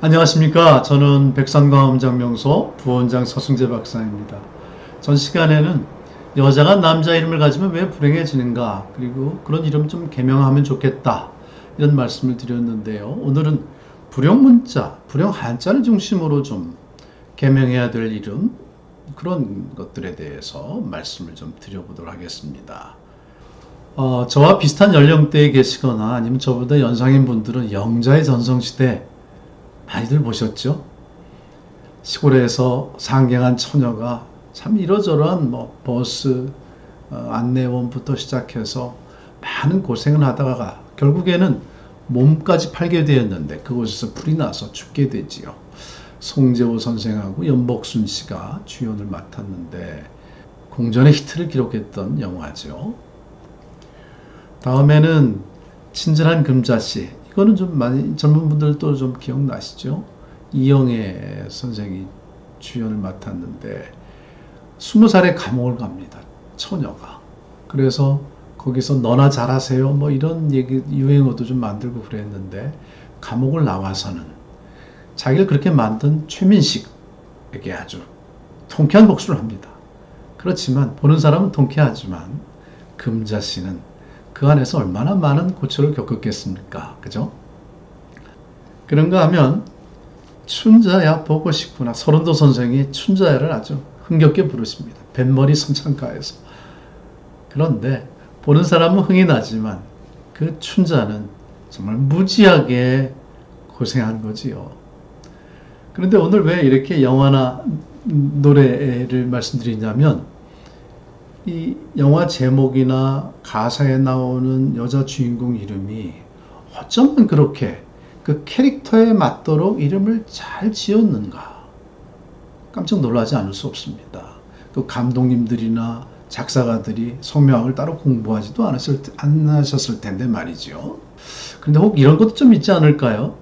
안녕하십니까. 저는 백산광암장명소 부원장 서승재 박사입니다. 전 시간에는 여자가 남자 이름을 가지면 왜 불행해지는가, 그리고 그런 이름 좀 개명하면 좋겠다, 이런 말씀을 드렸는데요. 오늘은 불용 문자, 불용 한자를 중심으로 좀 개명해야 될 이름, 그런 것들에 대해서 말씀을 좀 드려보도록 하겠습니다. 저와 비슷한 연령대에 계시거나 아니면 저보다 연상인 분들은 영자의 전성시대 많이들 보셨죠? 시골에서 상경한 처녀가 참 이러저러한 버스 안내원부터 시작해서 많은 고생을 하다가 결국에는 몸까지 팔게 되었는데 그곳에서 불이 나서 죽게 되지요. 송재호 선생하고 연복순 씨가 주연을 맡았는데 공전의 히트를 기록했던 영화죠. 다음에는 친절한 금자씨. 이거는 좀 많이 젊은 분들도 좀 기억나시죠? 이영애 선생이 주연을 맡았는데 20살에 감옥을 갑니다. 처녀가. 그래서 거기서 너나 잘하세요 이런 얘기 유행어도 좀 만들고 그랬는데 감옥을 나와서는 자기를 그렇게 만든 최민식에게 아주 통쾌한 복수를 합니다. 그렇지만 보는 사람은 통쾌하지만 금자씨는 그 안에서 얼마나 많은 고초를 겪었겠습니까? 그죠? 그런가 하면 춘자야 보고 싶구나. 서른도 선생이 춘자야를 아주 흥겹게 부르십니다. 뱃머리 선창가에서. 그런데 보는 사람은 흥이 나지만 그 춘자는 정말 무지하게 고생한 거지요. 그런데 오늘 왜 이렇게 영화나 노래를 말씀드리냐면 이 영화 제목이나 가사에 나오는 여자 주인공 이름이 어쩌면 그렇게 그 캐릭터에 맞도록 이름을 잘 지었는가 깜짝 놀라지 않을 수 없습니다. 그 감독님들이나 작사가들이 성명학을 따로 공부하지도 않으셨을 텐데 말이죠. 그런데 혹 이런 것도 좀 있지 않을까요?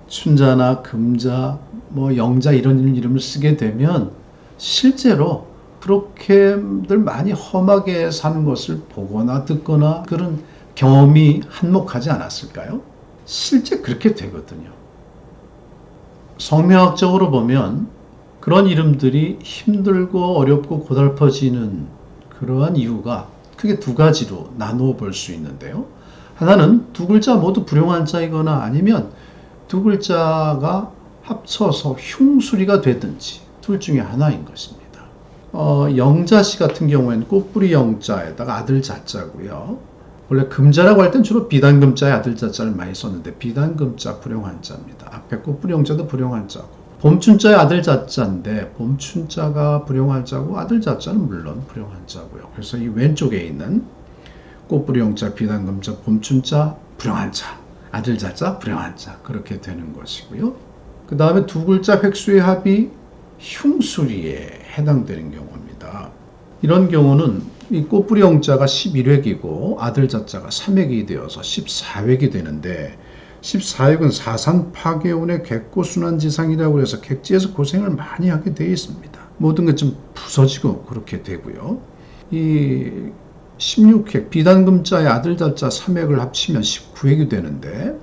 춘자나 금자, 영자 이런 이름을 쓰게 되면 실제로 그렇게들 많이 험하게 사는 것을 보거나 듣거나 그런 경험이 한몫하지 않았을까요? 실제 그렇게 되거든요. 성명학적으로 보면 그런 이름들이 힘들고 어렵고 고달퍼지는 그러한 이유가 크게 두 가지로 나누어 볼 수 있는데요. 하나는 두 글자 모두 불용한 자이거나 아니면 두 글자가 합쳐서 흉수리가 되든지 둘 중에 하나인 것입니다. 영자씨 같은 경우에는 꽃뿌리 영자에다가 아들 자자고요. 원래 금자라고 할 땐 주로 비단금자에 아들 자자를 많이 썼는데 비단금자 불용한자입니다. 앞에 꽃뿌리 영자도 불용한자고 봄춘자에 아들 자자인데 봄춘자가 불용한자고 아들 자자는 물론 불용한자고요. 그래서 이 왼쪽에 있는 꽃뿌리 영자, 비단금자, 봄춘자, 불용한자, 아들 자자, 불용한자 그렇게 되는 것이고요. 그 다음에 두 글자 획수의 합이 흉수리에 해당되는 경우입니다. 이런 경우는 이 꽃뿌리 영자가 11획이고 아들 자자가 3획이 되어서 14획이 되는데 14획은 사상 파괴운의 객고순환지상이라고 해서 객지에서 고생을 많이 하게 되어 있습니다. 모든 게 좀 부서지고 그렇게 되고요. 이 16획 비단금자의 아들 자자 3획을 합치면 19획이 되는데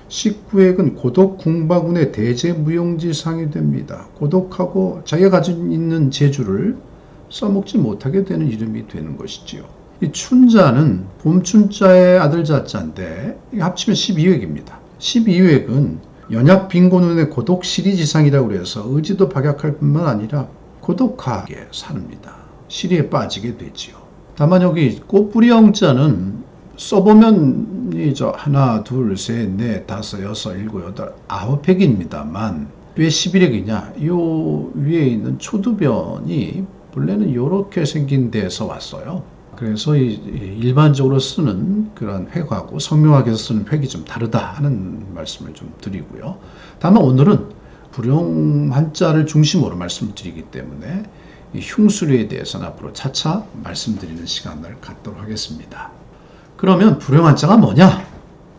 19획은 고독 궁박운의 대제무용지상이 됩니다. 고독하고 자기가 가지고 있는 재주를 써먹지 못하게 되는 이름이 되는 것이지요. 이 춘자는 봄춘자의 아들 자자인데 합치면 12획입니다. 12획은 연약 빈곤운의 고독 시리지상이라고 해서 의지도 박약할 뿐만 아니라 고독하게 삽니다. 시리에 빠지게 되지요. 다만 여기 꽃뿌리 영자는 써보면 하나, 둘, 셋, 넷, 다섯, 여섯, 일곱, 여덟, 9획입니다만 왜 11획이냐? 요 위에 있는 초두변이 본래는 이렇게 생긴 데서 왔어요. 그래서 일반적으로 쓰는 그런 획하고 성명학에서 쓰는 획이 좀 다르다 하는 말씀을 좀 드리고요. 다만 오늘은 불용 한자를 중심으로 말씀을 드리기 때문에 이 흉수리에 대해서는 앞으로 차차 말씀드리는 시간을 갖도록 하겠습니다. 그러면 불용 한자가 뭐냐?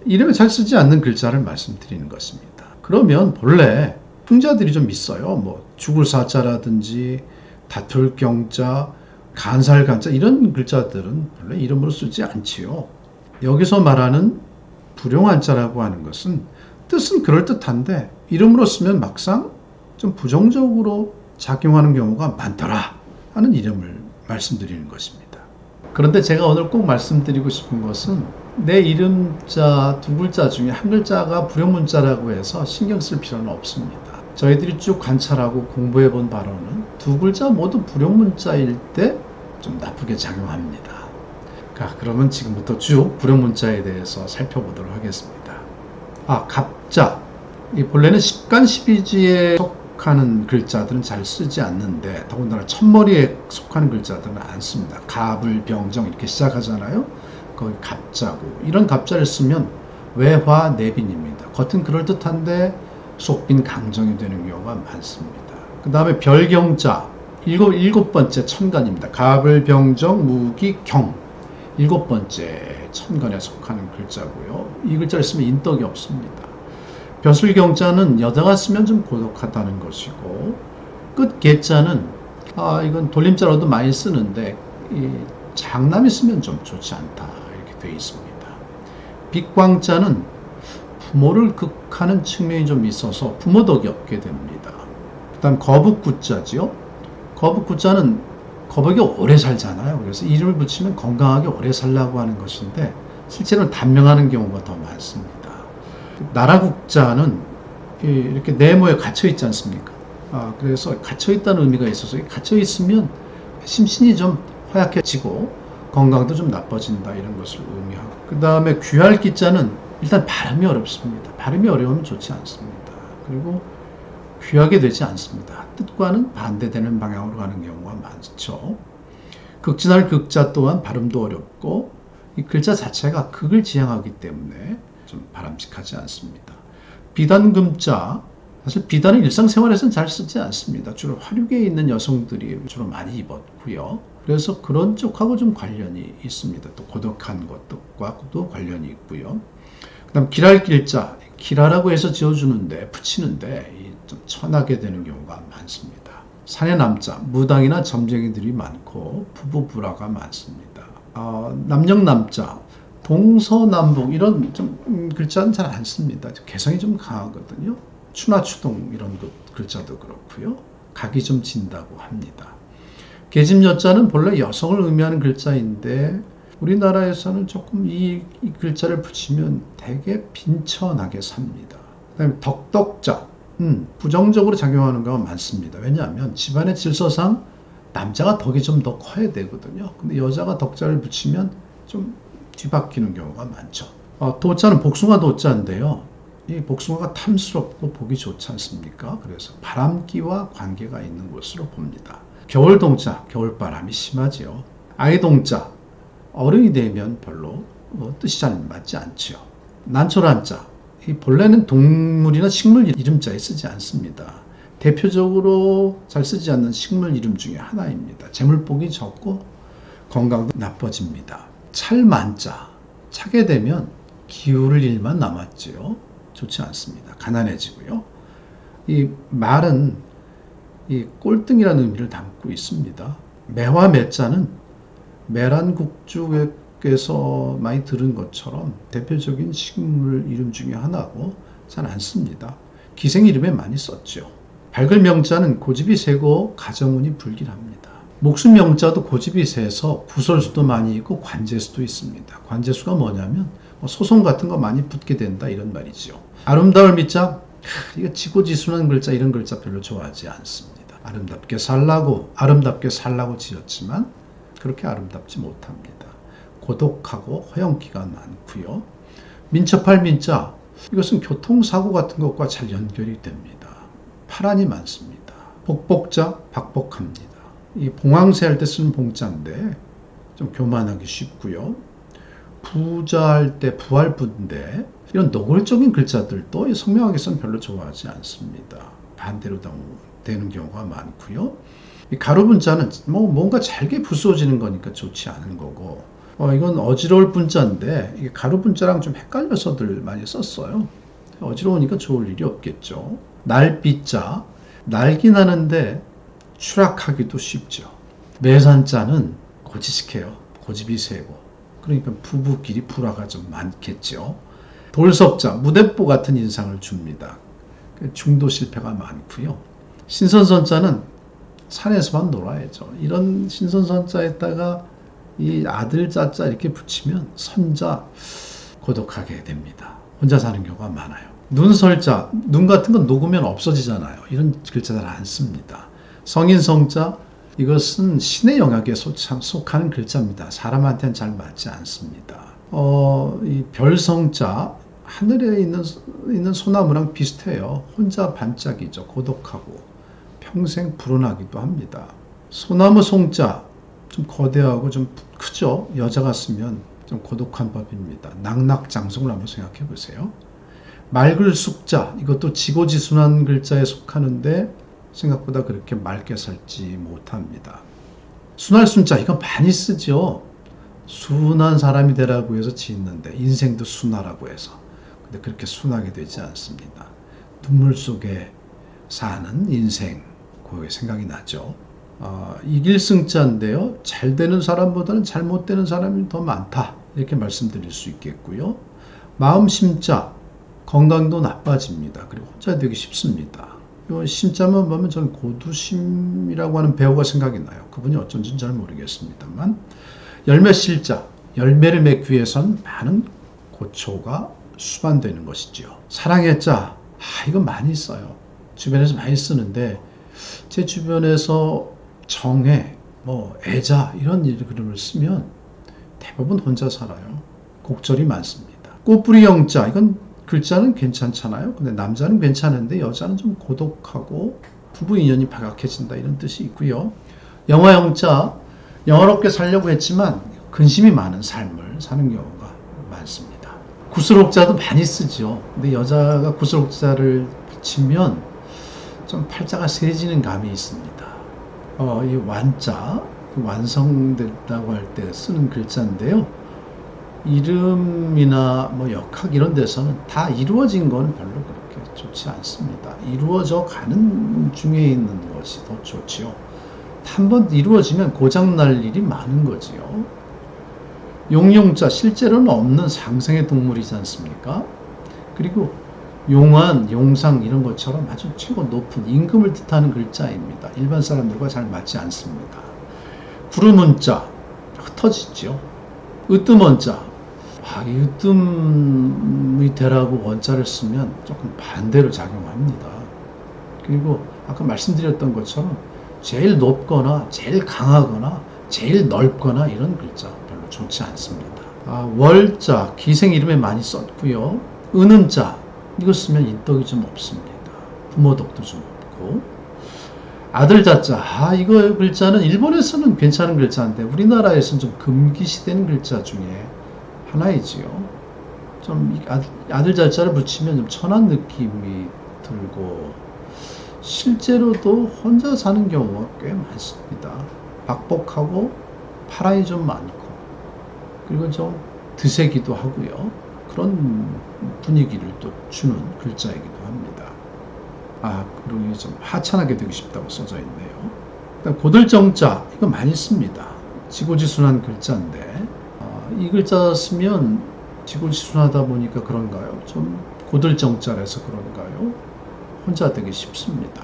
이름에 잘 쓰지 않는 글자를 말씀드리는 것입니다. 그러면 본래 풍자들이 좀 있어요. 죽을 사자라든지 다툴 경자, 간살 간자 이런 글자들은 본래 이름으로 쓰지 않지요. 여기서 말하는 불용 한자라고 하는 것은 뜻은 그럴듯한데 이름으로 쓰면 막상 좀 부정적으로 작용하는 경우가 많더라 하는 이름을 말씀드리는 것입니다. 그런데 제가 오늘 꼭 말씀드리고 싶은 것은 내 이름자 두 글자 중에 한 글자가 불용문자라고 해서 신경 쓸 필요는 없습니다. 저희들이 쭉 관찰하고 공부해 본 바로는 두 글자 모두 불용문자일 때 좀 나쁘게 작용합니다. 그러면 지금부터 쭉 불용문자에 대해서 살펴보도록 하겠습니다. 갑자. 이 본래는 십간 십이지에 속하는 글자들은 잘 쓰지 않는데 더군다나 첫머리에 속하는 글자들은 안 씁니다. 갑을, 병정 이렇게 시작하잖아요. 거기 갑자고 이런 갑자를 쓰면 외화, 내빈입니다. 겉은 그럴듯한데 속빈 강정이 되는 경우가 많습니다. 그 다음에 별경자 일곱 번째 천간입니다. 갑을, 병정, 무기, 경 일곱 번째 천간에 속하는 글자고요. 이 글자를 쓰면 인덕이 없습니다. 벼슬경자는 여자가 쓰면 좀 고독하다는 것이고 끝 개자는 이건 돌림자로도 많이 쓰는데 이 장남이 쓰면 좀 좋지 않다 이렇게 되어 있습니다. 빛광자는 부모를 극하는 측면이 좀 있어서 부모덕이 없게 됩니다. 그 다음 거북구자지요. 거북구자는 거북이 오래 살잖아요. 그래서 이름을 붙이면 건강하게 오래 살라고 하는 것인데 실제로는 단명하는 경우가 더 많습니다. 나라국자는 이렇게 네모에 갇혀 있지 않습니까? 그래서 갇혀 있다는 의미가 있어서 갇혀 있으면 심신이 좀 허약해지고 건강도 좀 나빠진다 이런 것을 의미하고 그 다음에 귀할기자는 일단 발음이 어렵습니다. 발음이 어려우면 좋지 않습니다. 그리고 귀하게 되지 않습니다. 뜻과는 반대되는 방향으로 가는 경우가 많죠. 극진할 극자 또한 발음도 어렵고 이 글자 자체가 극을 지향하기 때문에 좀 바람직하지 않습니다. 비단금자, 사실 비단은 일상생활에서는 잘 쓰지 않습니다. 주로 화류계에 있는 여성들이 주로 많이 입었고요. 그래서 그런 쪽하고 좀 관련이 있습니다. 또 고독한 것과도 관련이 있고요. 그 다음 기랄길자, 기라라고 해서 지어주는데 붙이는데 좀 천하게 되는 경우가 많습니다. 산의 남자, 무당이나 점쟁이들이 많고 부부부라가 많습니다. 남영남자, 동서남북 이런 좀 글자는 잘 안 씁니다. 개성이 좀 강하거든요. 추나추동 이런 글자도 그렇고요. 각이 좀 진다고 합니다. 계집여자는 본래 여성을 의미하는 글자인데 우리나라에서는 조금 이 글자를 붙이면 되게 빈천하게 삽니다. 그다음에 덕덕자, 부정적으로 작용하는 경우가 많습니다. 왜냐하면 집안의 질서상 남자가 덕이 좀 더 커야 되거든요. 근데 여자가 덕자를 붙이면 좀 뒤바뀌는 경우가 많죠. 도자는 복숭아 도자인데요. 이 복숭아가 탐스럽고 보기 좋지 않습니까? 그래서 바람기와 관계가 있는 것으로 봅니다. 겨울동자, 겨울바람이 심하지요. 아이동자, 어른이 되면 별로 뜻이 잘 맞지 않죠. 난초란자, 이 본래는 동물이나 식물 이름자에 쓰지 않습니다. 대표적으로 잘 쓰지 않는 식물 이름 중에 하나입니다. 재물복이 적고 건강도 나빠집니다. 찰만자, 차게 되면 기울을 일만 남았지요. 좋지 않습니다. 가난해지고요. 이 말은 이 꼴등이라는 의미를 담고 있습니다. 매화 매자는 매란국주에서 많이 들은 것처럼 대표적인 식물 이름 중에 하나고 잘 안 씁니다. 기생 이름에 많이 썼죠. 밝을 명자는 고집이 세고 가정운이 불길합니다. 목수 명자도 고집이 세서 구설수도 많이 있고 관제수도 있습니다. 관제수가 뭐냐면 소송 같은 거 많이 붙게 된다 이런 말이죠. 아름다울 미자, 이거 지고지순한 글자 이런 글자 별로 좋아하지 않습니다. 아름답게 살라고 지었지만 그렇게 아름답지 못합니다. 고독하고 허영기가 많고요. 민첩할 민자, 이것은 교통사고 같은 것과 잘 연결이 됩니다. 파란이 많습니다. 복복자, 박복합니다. 이 봉황새 할 때 쓰는 봉자인데 좀 교만하기 쉽고요. 부자할 때 부할부인데 이런 노골적인 글자들도 성명학에서는 별로 좋아하지 않습니다. 반대로 되는 경우가 많고요. 이 가로분자는 뭔가 잘게 부수어지는 거니까 좋지 않은 거고 이건 어지러울 분자인데 이게 가로분자랑 좀 헷갈려서들 많이 썼어요. 어지러우니까 좋을 일이 없겠죠. 날비자, 날긴 하는데 추락하기도 쉽죠. 매산자는 고지식해요. 고집이 세고 그러니까 부부끼리 불화가 좀 많겠죠. 돌석자, 무대뽀 같은 인상을 줍니다. 중도 실패가 많고요. 신선선자는 산에서만 놀아야죠. 이런 신선선자에다가 이 아들 자자 이렇게 붙이면 선자 고독하게 됩니다. 혼자 사는 경우가 많아요. 눈설자, 눈 같은 건 녹으면 없어지잖아요. 이런 글자 잘 안 씁니다. 성인성자, 이것은 신의 영역에 속하는 글자입니다. 사람한테는 잘 맞지 않습니다. 이 별성자, 하늘에 있는 소나무랑 비슷해요. 혼자 반짝이죠. 고독하고 평생 불운하기도 합니다. 소나무 송자, 좀 거대하고 좀 크죠. 여자가 쓰면 좀 고독한 법입니다. 낙낙장성을 한번 생각해 보세요. 맑을 숙자, 이것도 지고지순한 글자에 속하는데 생각보다 그렇게 맑게 살지 못합니다. 순할 순자, 이거 많이 쓰죠. 순한 사람이 되라고 해서 짓는데 인생도 순하라고 해서. 근데 그렇게 순하게 되지 않습니다. 눈물 속에 사는 인생, 그게 생각이 나죠. 이길승자인데요. 잘 되는 사람보다는 잘못되는 사람이 더 많다. 이렇게 말씀드릴 수 있겠고요. 마음심자, 건강도 나빠집니다. 그리고 혼자 되기 쉽습니다. 이 심자만 보면 저는 고두심이라고 하는 배우가 생각이 나요. 그분이 어쩐지는 잘 모르겠습니다만. 열매실자, 열매를 맺기 위해선 많은 고초가 수반되는 것이죠. 사랑의 자, 이건 많이 써요. 주변에서 많이 쓰는데 제 주변에서 정해, 애자 이런 이름을 쓰면 대부분 혼자 살아요. 곡절이 많습니다. 꽃뿌리 영자, 이건 글자는 괜찮잖아요. 근데 남자는 괜찮은데 여자는 좀 고독하고 부부 인연이 바닥해진다 이런 뜻이 있고요. 영화 영자, 영화롭게 살려고 했지만 근심이 많은 삶을 사는 경우가 많습니다. 구슬옥자도 많이 쓰죠. 근데 여자가 구슬옥자를 붙이면 좀 팔자가 세지는 감이 있습니다. 이 완자, 완성됐다고 할 때 쓰는 글자인데요. 이름이나 역학 이런 데서는 다 이루어진 건 별로 그렇게 좋지 않습니다. 이루어져 가는 중에 있는 것이 더 좋지요. 한번 이루어지면 고장날 일이 많은 거지요. 용용자, 실제로는 없는 상생의 동물이지 않습니까? 그리고 용안, 용상 이런 것처럼 아주 최고 높은 임금을 뜻하는 글자입니다. 일반 사람들과 잘 맞지 않습니다. 구름은자, 흩어지죠. 으뜸원자, 이 으뜸이 되라고 원자를 쓰면 조금 반대로 작용합니다. 그리고 아까 말씀드렸던 것처럼 제일 높거나 제일 강하거나 제일 넓거나 이런 글자 별로 좋지 않습니다. 월자, 기생 이름에 많이 썼고요. 은은자, 이거 쓰면 인덕이 좀 없습니다. 부모덕도 좀 없고. 아들자자, 이거 글자는 일본에서는 괜찮은 글자인데 우리나라에서는 좀 금기시되는 글자 중에 하나이지요. 좀 아들자자를 붙이면 좀 천한 느낌이 들고 실제로도 혼자 사는 경우가 꽤 많습니다. 박복하고 파란이 좀 많고 그리고 좀 드세기도 하고요. 그런 분위기를 또 주는 글자이기도 합니다. 그리고 좀 하찮하게 되고 싶다고 써져 있네요. 일단 고들정자, 이거 많이 씁니다. 지고지순한 글자인데 이 글자 쓰면 지고지순하다 보니까 그런가요? 좀 고들정자라서 그런가요? 혼자 되기 쉽습니다.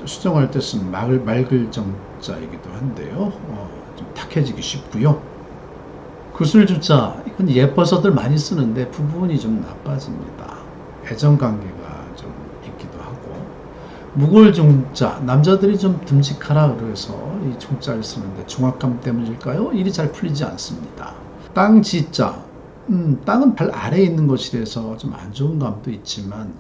수정할 때 쓴 맑을 정자이기도 한데요. 좀 탁해지기 쉽고요. 구슬주자, 이건 예뻐서들 많이 쓰는데 부분이 좀 나빠집니다. 애정관계가 좀 있기도 하고. 무골중자, 남자들이 좀 듬직하라 그래서 이 중자를 쓰는데 중압감 때문일까요? 일이 잘 풀리지 않습니다. 땅지자, 땅은 발 아래에 있는 것이라서 좀 안 좋은 감도 있지만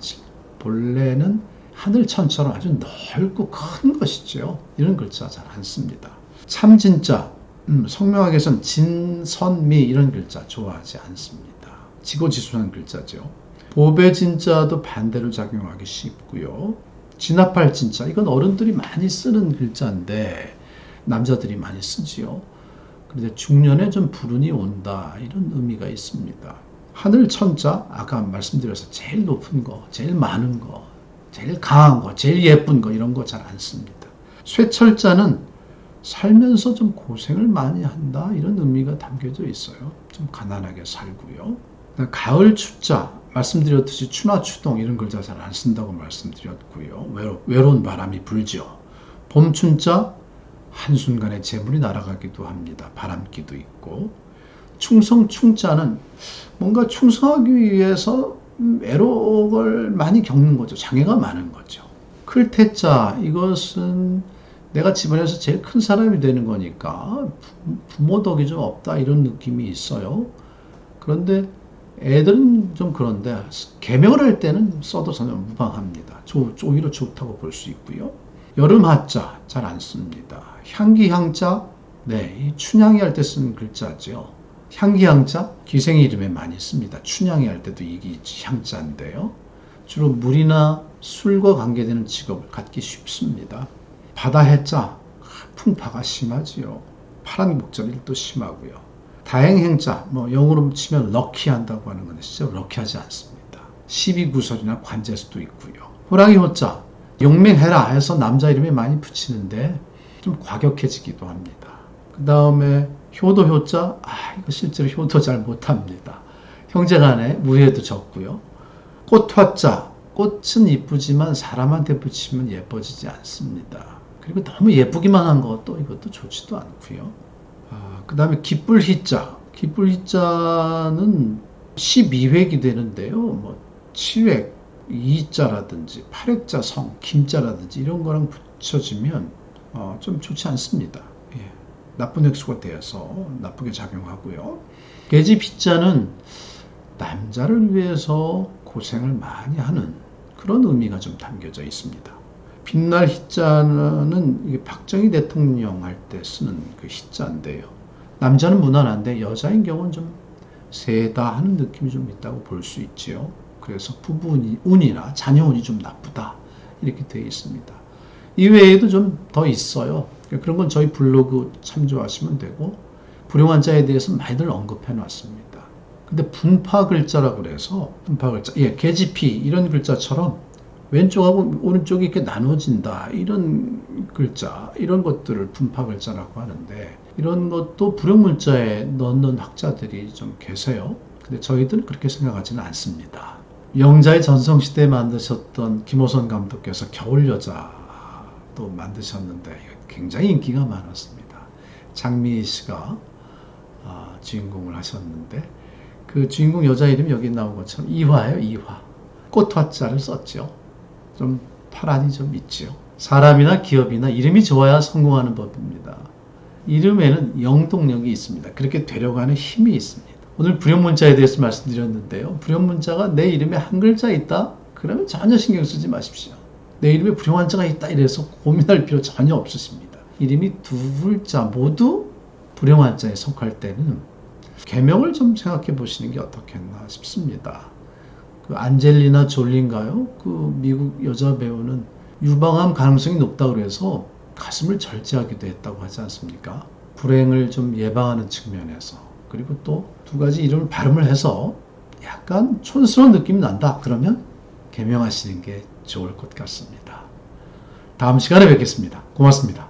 본래는 하늘천처럼 아주 넓고 큰 것이죠. 이런 글자 잘 안 씁니다. 참진자, 성명학에서는 진선미 이런 글자 좋아하지 않습니다. 지고지순한 글자죠. 보배진자도 반대로 작용하기 쉽고요. 진압할 진자, 이건 어른들이 많이 쓰는 글자인데 남자들이 많이 쓰지요. 그런데 중년에 좀 불운이 온다 이런 의미가 있습니다. 하늘천자, 아까 말씀드려서 제일 높은 거, 제일 많은 거, 제일 강한 거, 제일 예쁜 거 이런 거 잘 안 씁니다. 쇠철자는 살면서 좀 고생을 많이 한다 이런 의미가 담겨져 있어요. 좀 가난하게 살고요. 가을 추자, 말씀드렸듯이 추나 추동 이런 글자 잘 안 쓴다고 말씀드렸고요. 외로운 바람이 불죠. 봄춘자 한순간에 재물이 날아가기도 합니다. 바람기도 있고. 충성 충자는 뭔가 충성하기 위해서 애로를 많이 겪는 거죠. 장애가 많은 거죠. 클태자 이것은 내가 집안에서 제일 큰 사람이 되는 거니까 부모 덕이 좀 없다 이런 느낌이 있어요. 그런데 애들은 좀 그런데 계명을 할 때는 써도 전혀 무방합니다. 오히려 좋다고 볼 수 있고요. 여름 하자 잘 안 씁니다. 향기 향자 네, 이 춘향이 할 때 쓰는 글자죠. 향기 향자 기생 이름에 많이 씁니다. 춘향이 할 때도 이게 향자인데요. 주로 물이나 술과 관계되는 직업을 갖기 쉽습니다. 바다 해자 풍파가 심하지요. 파란 목절일도 심하고요. 다행행자 영어로 치면 럭키한다고 하는 건데 실제로 럭키하지 않습니다. 시비구설이나 관제수도 있고요. 호랑이 호자 용맹해라 해서 남자 이름에 많이 붙이는데 좀 과격해지기도 합니다. 그 다음에 효도 효자 이거 실제로 효도 잘 못합니다. 형제간에 무예도 적고요. 꽃 화자 꽃은 이쁘지만 사람한테 붙이면 예뻐지지 않습니다. 그리고 너무 예쁘기만 한 것도 이것도 좋지도 않고요. 그 다음에 기쁠 희자 기쁠 희자는 12획이 되는데요. 7획 이자라든지 8획자 성 김자라든지 이런 거랑 붙여지면 좀 좋지 않습니다. 예. 나쁜 획수가 되어서 나쁘게 작용하고요. 계집 희자는 남자를 위해서 고생을 많이 하는 그런 의미가 좀 담겨져 있습니다. 빛날 희자는 이게 박정희 대통령 할 때 쓰는 그 희자인데요. 남자는 무난한데 여자인 경우는 좀 세다 하는 느낌이 좀 있다고 볼 수 있지요. 그래서 부부 운이나 자녀 운이 좀 나쁘다 이렇게 되어 있습니다. 이외에도 좀 더 있어요. 그런 건 저희 블로그 참조하시면 되고 불용한 자에 대해서 많이들 언급해 놨습니다. 근데 분파 글자라고 그래서 분파 글자, 계집희 이런 글자처럼 왼쪽하고 오른쪽이 이렇게 나눠진다 이런 글자 이런 것들을 분파 글자라고 하는데 이런 것도 불용문자에 넣는 학자들이 좀 계세요. 근데 저희들은 그렇게 생각하지는 않습니다. 영자의 전성시대에 만드셨던 김호선 감독께서 겨울여자도 만드셨는데 굉장히 인기가 많았습니다. 장미희 씨가 주인공을 하셨는데 그 주인공 여자 이름이 여기 나온 것처럼 이화예요. 이화. 꽃화자를 썼죠. 좀 파란이 좀 있죠. 사람이나 기업이나 이름이 좋아야 성공하는 법입니다. 이름에는 영동력이 있습니다. 그렇게 되려고 하는 힘이 있습니다. 오늘 불용문자에 대해서 말씀드렸는데요. 불용문자가 내 이름에 한 글자 있다? 그러면 전혀 신경 쓰지 마십시오. 내 이름에 불용한자가 있다 이래서 고민할 필요 전혀 없으십니다. 이름이 두 글자 모두 불용한자에 속할 때는 계명을 좀 생각해 보시는 게 어떻겠나 싶습니다. 그 안젤리나 졸리인가요? 그 미국 여자 배우는 유방암 가능성이 높다고 그래서 가슴을 절제하기도 했다고 하지 않습니까? 불행을 좀 예방하는 측면에서 그리고 또 두 가지 이름을 발음을 해서 약간 촌스러운 느낌이 난다. 그러면 계명하시는 게 좋을 것 같습니다. 다음 시간에 뵙겠습니다. 고맙습니다.